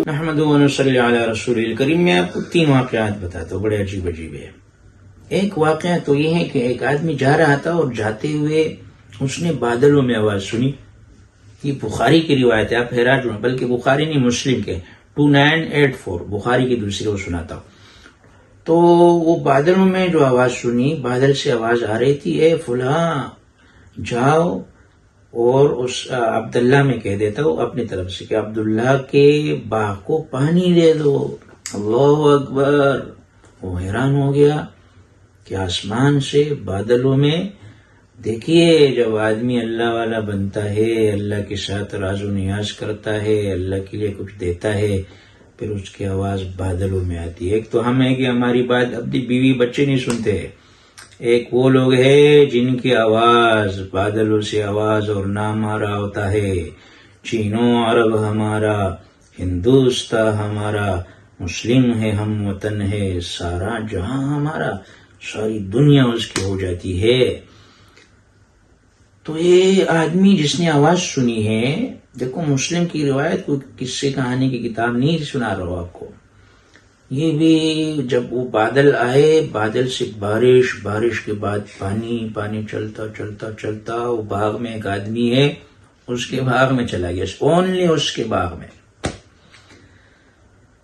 نحمدہ و نصلی علی رسول الکریم. میں آپ کو 3 واقعات بتاتا ہوں، بڑے عجیب عجیب ہے. ایک واقعہ تو یہ ہے کہ ایک آدمی جا رہا تھا اور جاتے ہوئے اس نے بادلوں میں آواز سنی. یہ بخاری کی روایت ہے، آپ حیران ہوں، بلکہ بخاری نہیں، مسلم کے 2984 بخاری کی دوسری وہ سناتا ہوں. تو وہ بادلوں میں جو آواز سنی، بادل سے آواز آ رہی تھی، اے فلاں جاؤ اور اس عبداللہ میں کہہ دیتا ہوں اپنی طرف سے کہ عبداللہ کے باغ کو پانی دے دو. اللہ اکبر. وہ حیران ہو گیا کہ آسمان سے بادلوں میں، دیکھیے جب آدمی اللہ والا بنتا ہے، اللہ کے ساتھ راز و نیاز کرتا ہے، اللہ کے لیے کچھ دیتا ہے، پھر اس کی آواز بادلوں میں آتی ہے. ایک تو ہم ہے کہ ہماری بات اپنی بیوی بچے نہیں سنتے، ایک وہ لوگ ہیں جن کی آواز بادلوں سے آواز اور نام آ رہا ہوتا ہے. چینو عرب ہمارا، ہندوستان ہمارا، مسلم ہے، ہم وطن ہے، سارا جہاں ہمارا، ساری دنیا اس کی ہو جاتی ہے. تو یہ آدمی جس نے آواز سنی ہے، دیکھو مسلم کی روایت، کوئی قصے کہانی کی کتاب نہیں سنا رہا ہوں آپ کو. یہ بھی جب وہ بادل آئے، بادل سے بارش، بارش کے بعد پانی، پانی چلتا چلتا چلتا وہ باغ میں ایک آدمی ہے، اس کے باغ میں چلا گیا، اونلی اس کے باغ میں.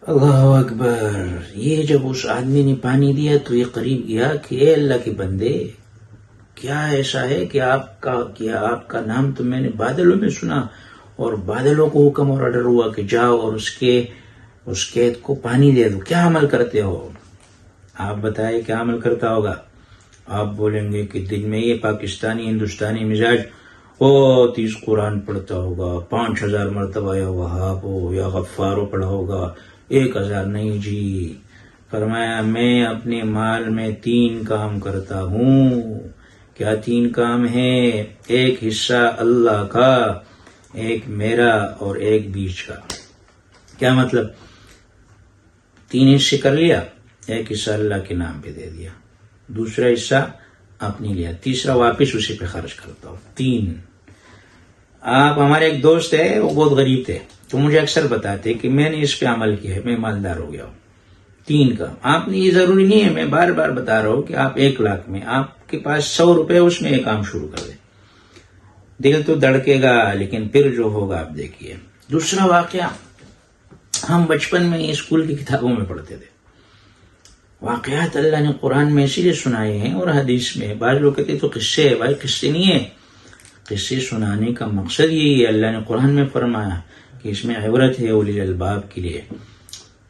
اللہ اکبر. یہ جب اس آدمی نے پانی دیا تو یہ قریب گیا کہ اے اللہ کے بندے، کیا ایسا ہے کہ آپ کا نام تو میں نے بادلوں میں سنا، اور بادلوں کو حکم اور آرڈر ہوا کہ جاؤ اور اس کھیت کو پانی دے دو. کیا عمل کرتے ہو؟ آپ بتائیں کیا عمل کرتا ہوگا؟ آپ بولیں گے کہ دن میں یہ پاکستانی ہندوستانی مزاج، 30 قرآن پڑھتا ہوگا، 5000 مرتبہ یا وہاب ہو یا غفارو پڑھا ہوگا. 1000 نہیں جی. فرمایا میں اپنے مال میں 3 کام کرتا ہوں. کیا 3 کام ہے؟ ایک حصہ اللہ کا، ایک میرا اور ایک بیچ کا. کیا مطلب؟ 3 حصے کر لیا، ایک حصہ اللہ کے نام پہ دے دیا، دوسرا حصہ اپنے لیا، تیسرا واپس اسی پہ خرچ کرتا ہوں. 3. آپ ہمارے ایک دوست ہے، وہ بہت غریب تھے، تو مجھے اکثر بتاتے کہ میں نے اس پہ عمل کیا ہے، میں مالدار ہو گیا ہوں. 3 کا آپ نے، یہ ضروری نہیں ہے، میں بار بار بتا رہا ہوں کہ آپ 1 لاکھ میں آپ کے پاس 100 روپے، اس میں یہ کام شروع کر دیں. دل تو دھڑکے گا لیکن پھر جو ہوگا آپ دیکھیے. دوسرا واقعہ، ہم بچپن میں اسکول کی کتابوں میں پڑھتے تھے. واقعات اللہ نے قرآن میں اسی لیے سنائے ہیں اور حدیث میں. بعض لوگ کہتے تو قصے ہے، بھائی قصے نہیں ہے. قصے سنانے کا مقصد یہی ہے، اللہ نے قرآن میں فرمایا کہ اس میں عبرت ہے اولی الالباب کے لیے.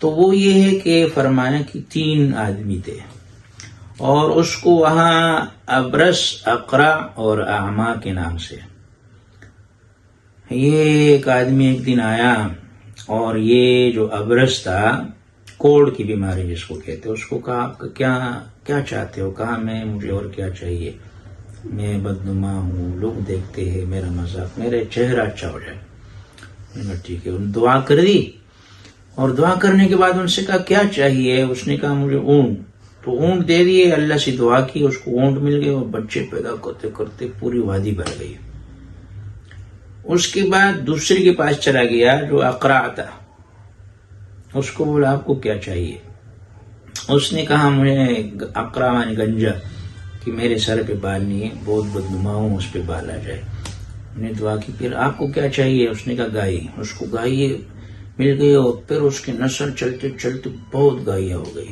تو وہ یہ ہے کہ فرمایا کہ 3 آدمی تھے اور اس کو وہاں ابرس، اقرع اور اعما کے نام سے. یہ ایک آدمی ایک دن آیا اور یہ جو ابرس تھا، کوڑ کی بیماری جس کو کہتے، اس کو کہا آپ کیا چاہتے ہو؟ کہا مجھے اور کیا چاہیے، میں بدنما ہوں، لوگ دیکھتے ہیں میرا مذاق، میرے چہرہ اچھا ہو جائے. ٹھیک ہے. ان دعا کر دی اور دعا کرنے کے بعد ان سے کہا کیا چاہیے؟ اس نے کہا مجھے اونٹ. تو اونٹ دے دیے، اللہ سے دعا کی، اس کو اونٹ مل گئے اور بچے پیدا کرتے کرتے پوری وادی بھر گئی. اس کے بعد دوسرے کے پاس چلا گیا جو اقرع تھا، اس کو بولا آپ کو کیا چاہیے؟ اس نے کہا مجھے اقرع معنی گنجا، کہ میرے سر پہ بال نہیں ہے، بہت بدنما ہوں، اس پہ بال آ جائے. نے دعا کی. پھر آپ کو کیا چاہیے؟ اس نے کہا گائے. اس کو گائے مل گئی اور پھر اس کی نسل چلتے چلتے بہت گائیاں ہو گئی.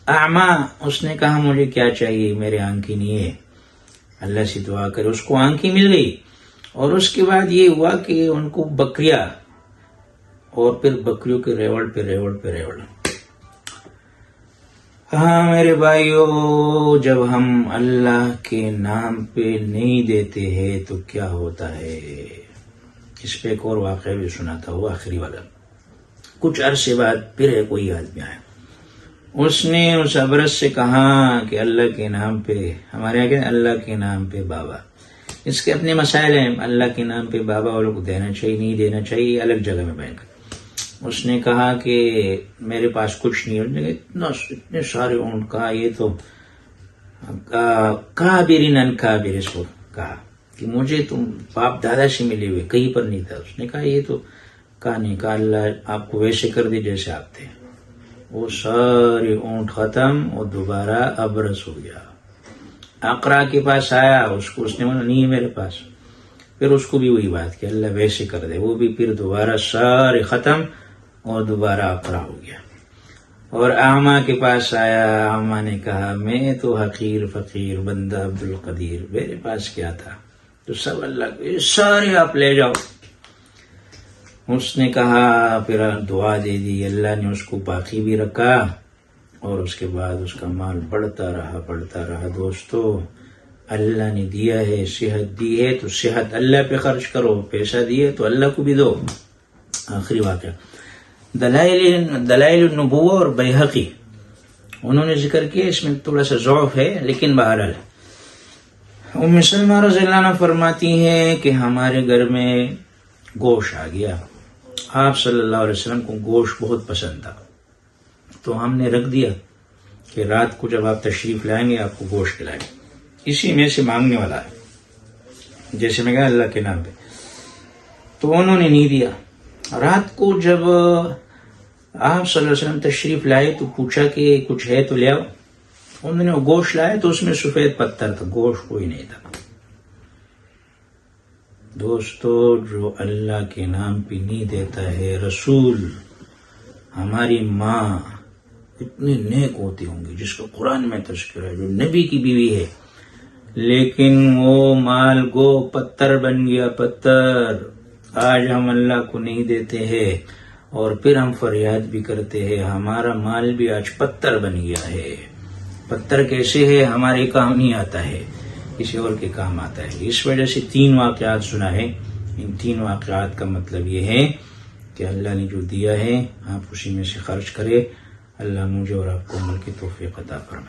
اعما، اس نے کہا مجھے کیا چاہیے، میرے آنکھیں نہیں ہے. اللہ سے دعا کرے، اس کو آنکھیں مل گئی. اور اس کے بعد یہ ہوا کہ ان کو بکریاں، اور پھر بکریوں کے ریوڑ پہ ریوڑ پہ ریوڑ. ہاں میرے بھائیو، جب ہم اللہ کے نام پہ نہیں دیتے ہیں تو کیا ہوتا ہے. اس پہ ایک اور واقعہ بھی سنا تھا، وہ آخری والا. کچھ عرصے بعد پھر کوئی آدمی آیا، اس نے اس ابرس سے کہا کہ اللہ کے نام پہ، ہمارے یہاں کہتے ہیں اللہ کے نام پہ بابا. اس کے اپنے مسائل ہیں، اللہ کے نام پہ بابا والوں کو دینا چاہیے نہیں دینا چاہیے، الگ جگہ میں بیٹھ کر. اس نے کہا کہ میرے پاس کچھ نہیں ہے. اتنے سارے اونٹ. کہا یہ تو کابرین ان کابر، اس کو کہا کہ مجھے تم باپ دادا سے ملے ہوئے کہیں پر نہیں تھا. اس نے کہا یہ تو کہا نہیں, کہا اللہ آپ کو ویسے کر دے جیسے آپ تھے. وہ سارے اونٹ ختم اور دوبارہ ابرس ہو گیا. اقرا کے پاس آیا, اس نے بولا نہیں ہے میرے پاس. پھر اس کو بھی وہی بات کہ اللہ ویسے کر دے, وہ بھی پھر دوبارہ سارے ختم اور دوبارہ اقرا ہو گیا. اور اعمیٰ کے پاس آیا, اعمیٰ نے کہا میں تو حقیر فقیر بندہ عبد القدیر, میرے پاس کیا تھا, تو سب اللہ کے سارے آپ لے جاؤ. اس نے کہا, پھر دعا دے دی, اللہ نے اس کو باقی بھی رکھا اور اس کے بعد اس کا مال بڑھتا رہا. دوستو اللہ نے دیا ہے, صحت دی ہے تو صحت اللہ پہ خرچ کرو, پیسہ دیے تو اللہ کو بھی دو. آخری واقعہ دلائل النبوہ اور بیہقی انہوں نے ذکر کیا, اس میں تھوڑا سا ضعف ہے لیکن بہرحال. ام سلمہ رضی اللہ عنہ فرماتی ہیں کہ ہمارے گھر میں گوشت آ گیا. آپ صلی اللہ علیہ وسلم کو گوشت بہت پسند تھا, تو ہم نے رکھ دیا کہ رات کو جب آپ تشریف لائیں گے آپ کو گوشت کھلائیں گے. اسی میں سے مانگنے والا ہے, جیسے میں کہا اللہ کے نام پہ. تو انہوں نے نہیں دیا. رات کو جب آپ صلی اللہ علیہ وسلم تشریف لائے تو پوچھا کہ کچھ ہے تو لے آؤ. انہوں نے وہ گوشت لایا تو اس میں سفید پتھر تھا, گوشت کوئی نہیں تھا. دوستو جو اللہ کے نام پہ نہیں دیتا ہے, رسول ہماری ماں اتنے نیک ہوتی ہوں گی جس کا قرآن میں تذکرہ ہے, جو نبی کی بیوی ہے, لیکن وہ مال گو پتھر بن گیا, پتھر. آج ہم اللہ کو نہیں دیتے ہیں اور پھر ہم فریاد بھی کرتے ہیں, ہمارا مال بھی آج پتھر بن گیا ہے. پتھر کیسے ہے, ہمارے کام نہیں آتا ہے, کسی اور کے کام آتا ہے. اس وجہ سے 3 واقعات سنا ہے. ان 3 واقعات کا مطلب یہ ہے کہ اللہ نے جو دیا ہے آپ اسی میں سے خرچ کرے. اللہ مجھے اور آپ کو عمل کی توفیق عطا فرمائے.